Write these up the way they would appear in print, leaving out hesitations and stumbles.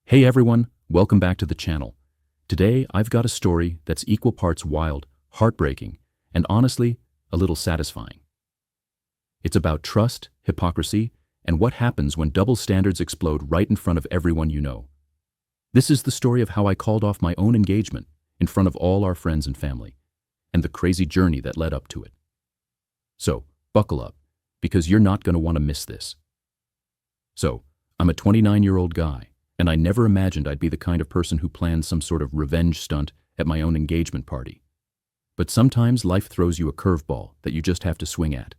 Hey everyone, welcome back to the channel. Today I've got a story that's equal parts wild, heartbreaking, and honestly, a little satisfying. It's about trust, hypocrisy, and what happens when double standards explode right in front of everyone you know. This is the story of how I called off my own engagement in front of all our friends and family, and the crazy journey that led up to it. So, buckle up, because you're not going to want to miss this. So, I'm a 29-year-old guy, and I never imagined I'd be the kind of person who planned some sort of revenge stunt at my own engagement party. But sometimes life throws you a curveball that you just have to swing at.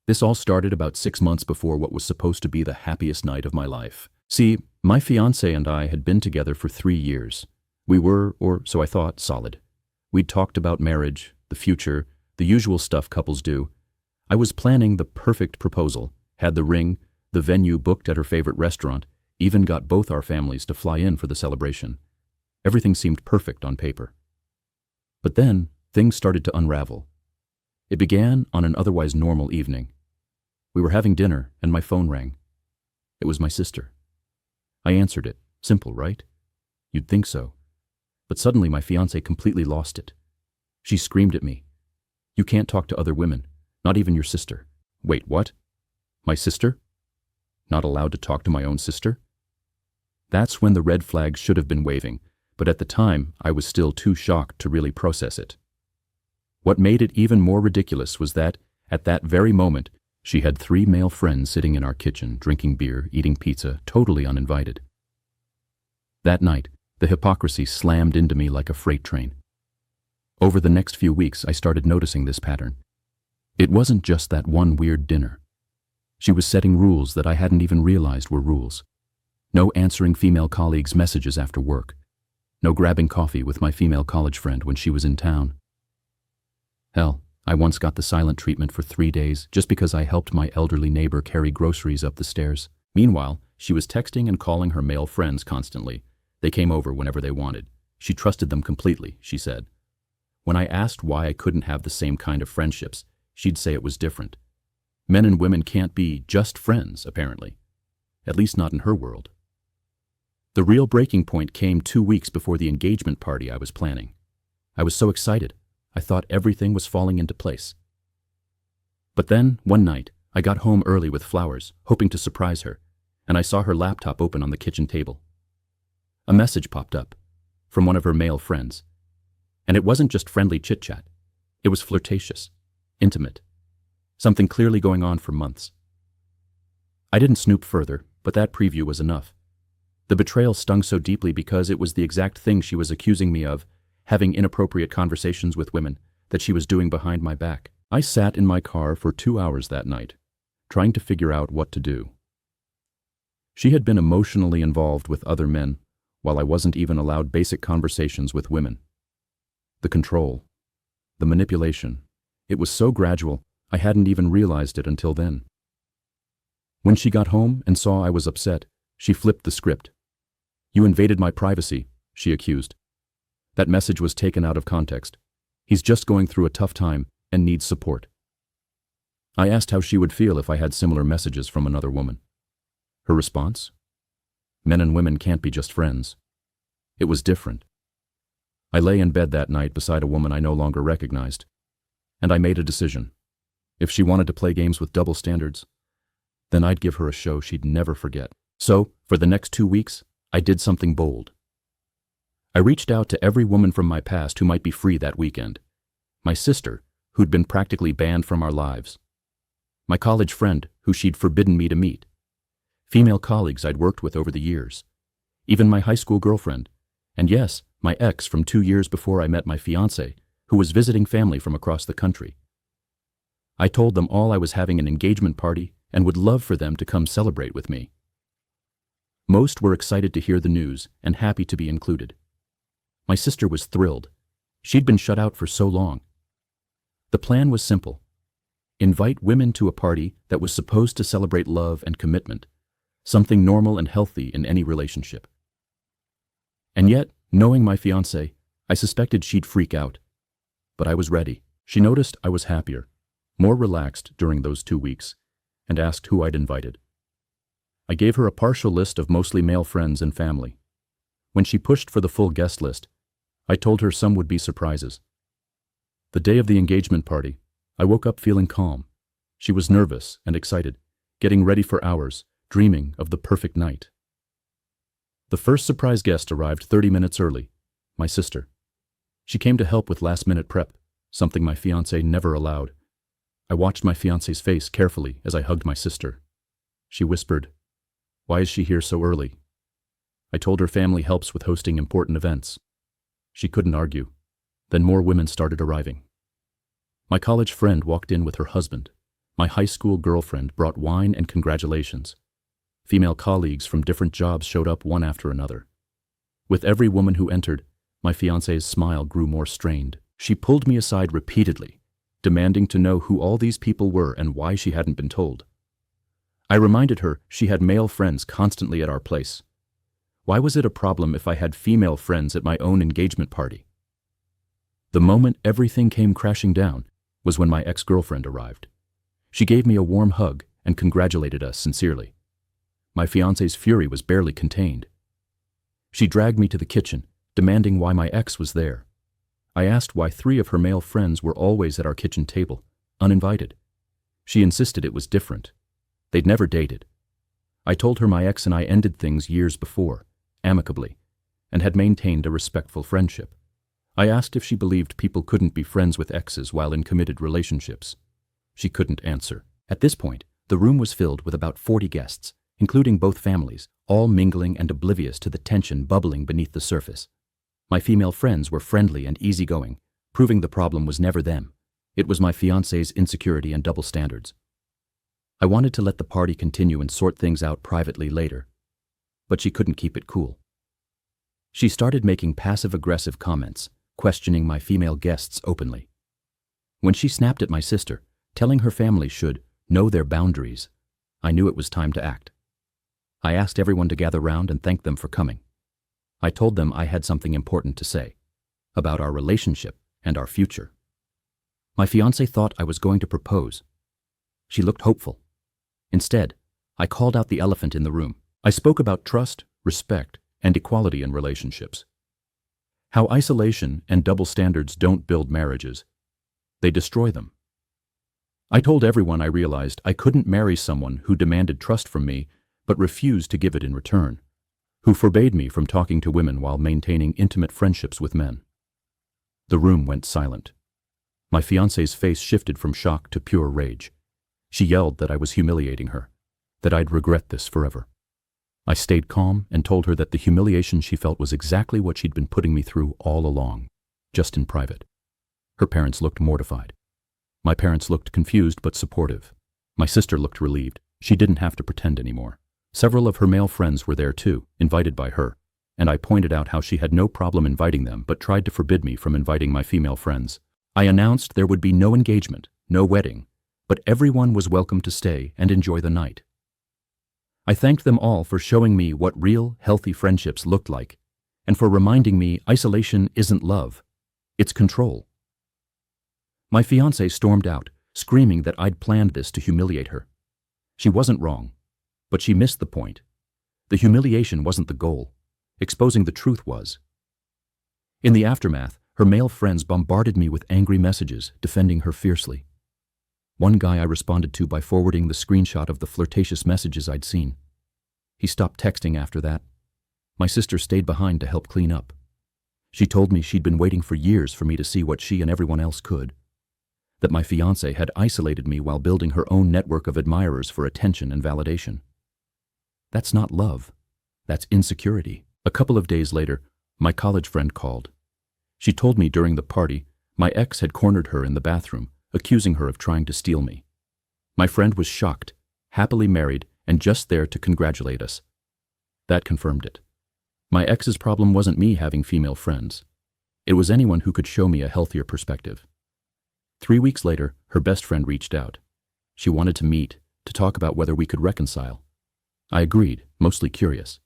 This all started about 6 months before what was supposed to be the happiest night of my life. See, my fiancée and I had been together for 3 years. We were, or so I thought, solid. We'd talked about marriage, the future, the usual stuff couples do. I was planning the perfect proposal, had the ring, the venue booked at her favorite restaurant, even got both our families to fly in for the celebration. Everything seemed perfect on paper. But then, things started to unravel. It began on an otherwise normal evening. We were having dinner, and my phone rang. It was my sister. I answered it. Simple, right? You'd think so. But suddenly my fiancée completely lost it. She screamed at me. "You can't talk to other women, not even your sister." Wait, what? My sister? Not allowed to talk to my own sister? That's when the red flags should have been waving, but at the time I was still too shocked to really process it. What made it even more ridiculous was that, at that very moment, she had 3 male friends sitting in our kitchen, drinking beer, eating pizza, totally uninvited. That night, the hypocrisy slammed into me like a freight train. Over the next few weeks, I started noticing this pattern. It wasn't just that one weird dinner. She was setting rules that I hadn't even realized were rules. No answering female colleagues' messages after work. No grabbing coffee with my female college friend when she was in town. Hell, I once got the silent treatment for 3 days just because I helped my elderly neighbor carry groceries up the stairs. Meanwhile, she was texting and calling her male friends constantly. They came over whenever they wanted. She trusted them completely, she said. When I asked why I couldn't have the same kind of friendships, she'd say it was different. Men and women can't be just friends, apparently. At least not in her world. The real breaking point came 2 weeks before the engagement party I was planning. I was so excited. I thought everything was falling into place. But then, one night, I got home early with flowers, hoping to surprise her, and I saw her laptop open on the kitchen table. A message popped up, from one of her male friends. And it wasn't just friendly chit-chat. It was flirtatious, intimate, something clearly going on for months. I didn't snoop further, but that preview was enough. The betrayal stung so deeply because it was the exact thing she was accusing me of, having inappropriate conversations with women, that she was doing behind my back. I sat in my car for 2 hours that night, trying to figure out what to do. She had been emotionally involved with other men, while I wasn't even allowed basic conversations with women. The control, the manipulation, it was so gradual, I hadn't even realized it until then. When she got home and saw I was upset, she flipped the script. "You invaded my privacy," she accused. "That message was taken out of context. He's just going through a tough time and needs support." I asked how she would feel if I had similar messages from another woman. Her response? Men and women can't be just friends. It was different. I lay in bed that night beside a woman I no longer recognized, and I made a decision. If she wanted to play games with double standards, then I'd give her a show she'd never forget. So, for the next 2 weeks, I did something bold. I reached out to every woman from my past who might be free that weekend. My sister, who'd been practically banned from our lives. My college friend, who she'd forbidden me to meet. Female colleagues I'd worked with over the years. Even my high school girlfriend. And yes, my ex from 2 years before I met my fiancée, who was visiting family from across the country. I told them all I was having an engagement party and would love for them to come celebrate with me. Most were excited to hear the news and happy to be included. My sister was thrilled. She'd been shut out for so long. The plan was simple. Invite women to a party that was supposed to celebrate love and commitment, something normal and healthy in any relationship. And yet, knowing my fiancée, I suspected she'd freak out. But I was ready. She noticed I was happier, more relaxed during those 2 weeks, and asked who I'd invited. I gave her a partial list of mostly male friends and family. When she pushed for the full guest list, I told her some would be surprises. The day of the engagement party, I woke up feeling calm. She was nervous and excited, getting ready for hours, dreaming of the perfect night. The first surprise guest arrived 30 minutes early, my sister. She came to help with last-minute prep, something my fiancé never allowed. I watched my fiancé's face carefully as I hugged my sister. She whispered, "Why is she here so early?" I told her family helps with hosting important events. She couldn't argue. Then more women started arriving. My college friend walked in with her husband. My high school girlfriend brought wine and congratulations. Female colleagues from different jobs showed up one after another. With every woman who entered, my fiancé's smile grew more strained. She pulled me aside repeatedly, demanding to know who all these people were and why she hadn't been told. I reminded her she had male friends constantly at our place. Why was it a problem if I had female friends at my own engagement party? The moment everything came crashing down was when my ex-girlfriend arrived. She gave me a warm hug and congratulated us sincerely. My fiancé's fury was barely contained. She dragged me to the kitchen, demanding why my ex was there. I asked why 3 of her male friends were always at our kitchen table, uninvited. She insisted it was different. They'd never dated. I told her my ex and I ended things years before, amicably, and had maintained a respectful friendship. I asked if she believed people couldn't be friends with exes while in committed relationships. She couldn't answer. At this point, the room was filled with about 40 guests, including both families, all mingling and oblivious to the tension bubbling beneath the surface. My female friends were friendly and easygoing, proving the problem was never them. It was my fiancé's insecurity and double standards. I wanted to let the party continue and sort things out privately later, but she couldn't keep it cool. She started making passive-aggressive comments, questioning my female guests openly. When she snapped at my sister, telling her family should know their boundaries, I knew it was time to act. I asked everyone to gather round and thanked them for coming. I told them I had something important to say about our relationship and our future. My fiancé thought I was going to propose. She looked hopeful. Instead, I called out the elephant in the room. I spoke about trust, respect, and equality in relationships. How isolation and double standards don't build marriages. They destroy them. I told everyone I realized I couldn't marry someone who demanded trust from me but refused to give it in return, who forbade me from talking to women while maintaining intimate friendships with men. The room went silent. My fiancé's face shifted from shock to pure rage. She yelled that I was humiliating her, that I'd regret this forever. I stayed calm and told her that the humiliation she felt was exactly what she'd been putting me through all along, just in private. Her parents looked mortified. My parents looked confused but supportive. My sister looked relieved. She didn't have to pretend anymore. Several of her male friends were there too, invited by her, and I pointed out how she had no problem inviting them but tried to forbid me from inviting my female friends. I announced there would be no engagement, no wedding, but everyone was welcome to stay and enjoy the night. I thanked them all for showing me what real, healthy friendships looked like, and for reminding me isolation isn't love, it's control. My fiancée stormed out, screaming that I'd planned this to humiliate her. She wasn't wrong, but she missed the point. The humiliation wasn't the goal. Exposing the truth was. In the aftermath, her male friends bombarded me with angry messages, defending her fiercely. One guy I responded to by forwarding the screenshot of the flirtatious messages I'd seen. He stopped texting after that. My sister stayed behind to help clean up. She told me she'd been waiting for years for me to see what she and everyone else could. That my fiancé had isolated me while building her own network of admirers for attention and validation. That's not love. That's insecurity. A couple of days later, my college friend called. She told me during the party, my ex had cornered her in the bathroom, accusing her of trying to steal me. My friend was shocked, happily married, and just there to congratulate us. That confirmed it. My ex's problem wasn't me having female friends. It was anyone who could show me a healthier perspective. 3 weeks later, her best friend reached out. She wanted to meet, to talk about whether we could reconcile. I agreed, mostly curious.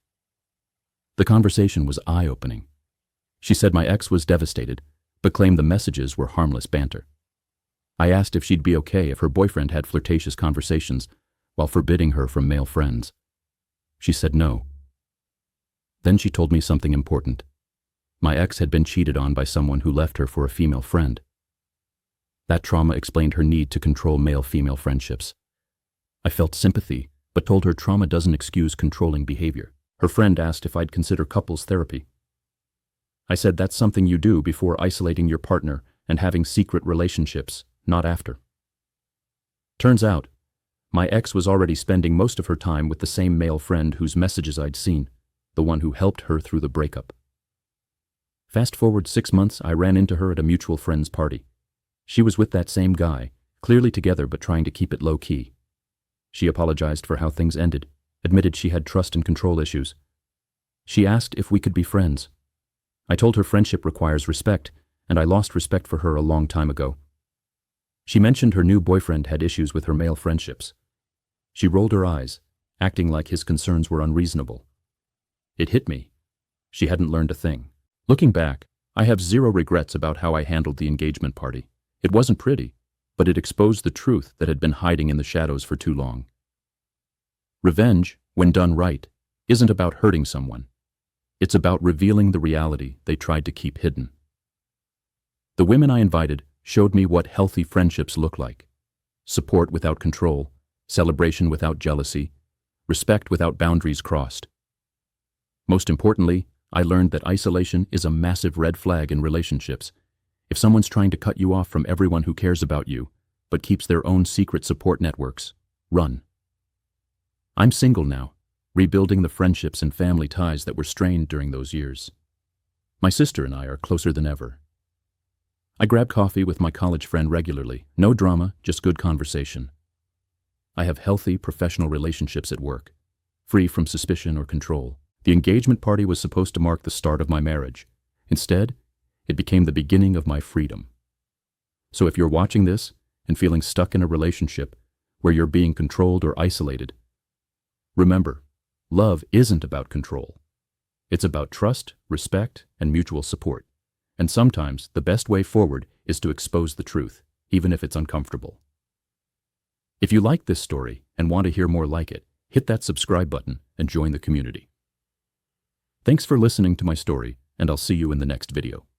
The conversation was eye-opening. She said my ex was devastated, but claimed the messages were harmless banter. I asked if she'd be okay if her boyfriend had flirtatious conversations while forbidding her from male friends. She said no. Then she told me something important. My ex had been cheated on by someone who left her for a female friend. That trauma explained her need to control male-female friendships. I felt sympathy, but told her trauma doesn't excuse controlling behavior. Her friend asked if I'd consider couples therapy. I said that's something you do before isolating your partner and having secret relationships, not after. Turns out, my ex was already spending most of her time with the same male friend whose messages I'd seen, the one who helped her through the breakup. Fast forward 6 months, I ran into her at a mutual friend's party. She was with that same guy, clearly together but trying to keep it low-key. She apologized for how things ended, admitted she had trust and control issues. She asked if we could be friends. I told her friendship requires respect, and I lost respect for her a long time ago. She mentioned her new boyfriend had issues with her male friendships. She rolled her eyes, acting like his concerns were unreasonable. It hit me. She hadn't learned a thing. Looking back, I have zero regrets about how I handled the engagement party. It wasn't pretty, but it exposed the truth that had been hiding in the shadows for too long. Revenge, when done right, isn't about hurting someone. It's about revealing the reality they tried to keep hidden. The women I invited showed me what healthy friendships look like. Support without control, celebration without jealousy, respect without boundaries crossed. Most importantly, I learned that isolation is a massive red flag in relationships. If someone's trying to cut you off from everyone who cares about you, but keeps their own secret support networks, run. I'm single now, rebuilding the friendships and family ties that were strained during those years. My sister and I are closer than ever. I grab coffee with my college friend regularly. No drama, just good conversation. I have healthy professional relationships at work, free from suspicion or control. The engagement party was supposed to mark the start of my marriage. Instead, it became the beginning of my freedom. So if you're watching this and feeling stuck in a relationship where you're being controlled or isolated, remember, love isn't about control. It's about trust, respect, and mutual support. And sometimes the best way forward is to expose the truth, even if it's uncomfortable. If you like this story and want to hear more like it, hit that subscribe button and join the community. Thanks for listening to my story, and I'll see you in the next video.